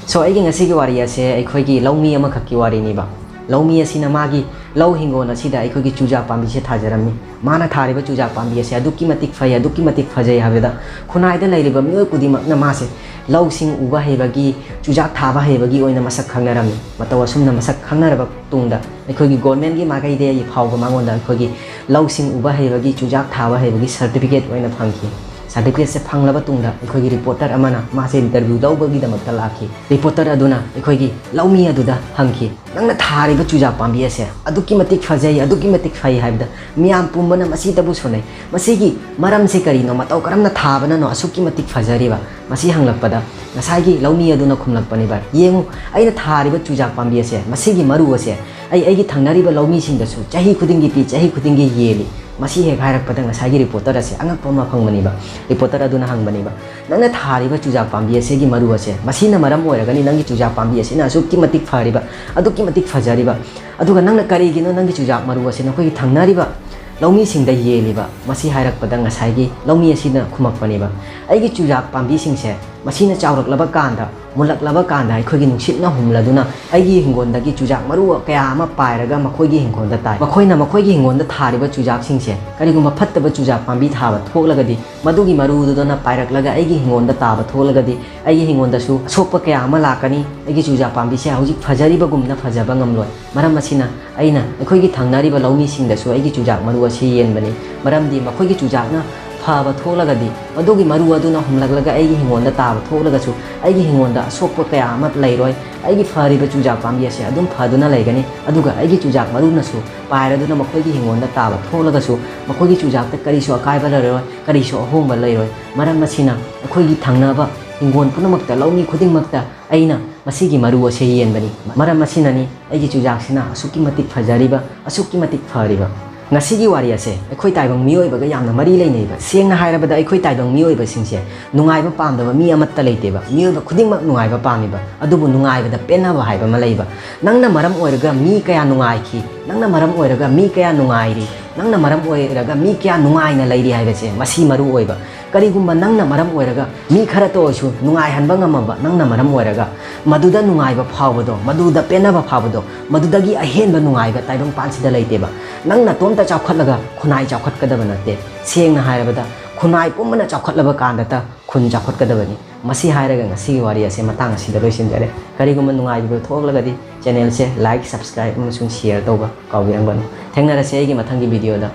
So I ngasi gi wari ase akhoi gi laumi ama khak ki wari ni ba laumi asina magi lau hingona sida akhoi gi chuja pambi se thajarami mana thariba chuja pambi ase aduki matik phai aduki matik phajai habeda khunai da lairiba mioi kudi mak na ma se lau sing uba hebagi chuja thaba hebagi oina masak khangnarami matawa sumna masak khangnaraba tungda akhoi gi government gi magai de yi phawga mangonda akhoi gi lau sing uba hebagi chuja thaba hebagi certificate oina phangki certificate se phanglaba tungda akhoi gi reporter amana ma se interview lawbagi damak ta lakhi reporter aduna akhoi gi laumi aduda hangki nangna thariba chuja pambi ase aduki matik phajai aduki matik phai haibda miyam pumbana masi tabu sonai masi gi maram se kari no matau karamna thabana no asuki matik phajariba masi hanglakpada ngasai gi laumi aduna khumlakpani ba yengu aina thariba chuja pambi ase masi gi maru ase ai gi thangnariba laumi sing da su chahi khuding gi pi chahi khuding gi yeli masi he khairak pada ngasai gi reporter ase angak pama phangmani ba reporter aduna hangbani ba nangna thariba chuja pambi ase gi maru ase masi na maram oiragani nangi chuja pambi ase na asuki matik phariba aduki matik phajariba aduga nangna kari gi no nangi chuja maru ase na koi thangnariba laumi sing da yeliba masi hairak pada ngasai gi laumi asina khumakpani ba ai gi chuja pambi sing se masina chawrak laba kanda mulak laba kanda ai khoi gi nungsit na humladuna ai gi hingon da gi chujak maru kaya ama pairaga makhoi gi hingon da tai makhoi gi hingon da thariba chujak sing se kari guma phattaba chujak pambi thaba thoklagadi madugi maru du na pairak laga ai gi hingon da taba thoklagadi ai gi hingon da su sokpa kaya ama lakani ai gi chujak pambi se hauji phajari ba gumna phajaba ngamloi maram masina aina khoi gi thangnari ba laumi sing da su ai gi chujak maru asi yen bani maram di makhoi gi chujak na phaba thoklagadi madugi maru aduna humlaglaga ai gi hingon da taba thoklaga su ai gi hingon da sokpa kaya ama lairoi ai gi phariba chujak pambi ase adum phaduna laigani aduga ai gi chujak maru na su pairaduna makhoi gi hingon da taba thoklaga su makhoi gi chujak ta kari so akai ba lairoi kari so ahong ba lairoi maram masina akhoi gi thangnaba hingon punamakta laumi khuding makta aina masigi maru ase yen bani maram masina ni ai gi chujak sina asuki matik phajariba asuki matik phariba ngasigi wari ase akhoi taibang mioi baga yamna mari leinei ba sengna hairabada akhoi taibang mioi ba singse nungai ba pamdaba mi amatta leite ba mioi ba khuding mak nungai ba pami ba adubu nungai ba da pena ba haiba malai ba nangna maram oiraga mi kaya nungai ki nangna maram oiraga mi kaya nungai ri nangna maram oiraga mi kaya nungai na leiri haiba se masi maru oiba karigumba nangna maram oiraga mi khara to su nungai hanba ngamaba nangna maram oiraga maduda nungai ba phawado maduda pena ba phawado madudagi ahen ba nungai ba taibang pansida leite ba nangna tomta chawkhatlaga khunai chawkhatkadaba nate sengna hairabada khunai pumana chawkhatlaba kandata khun chawkhatkadabani masi hairaga ngasi wari ase matang asida loisinjare karigumba nungai bi thoklagadi channel se like subscribe amasung share toba kawirang banu thengnara se gi mathangi video da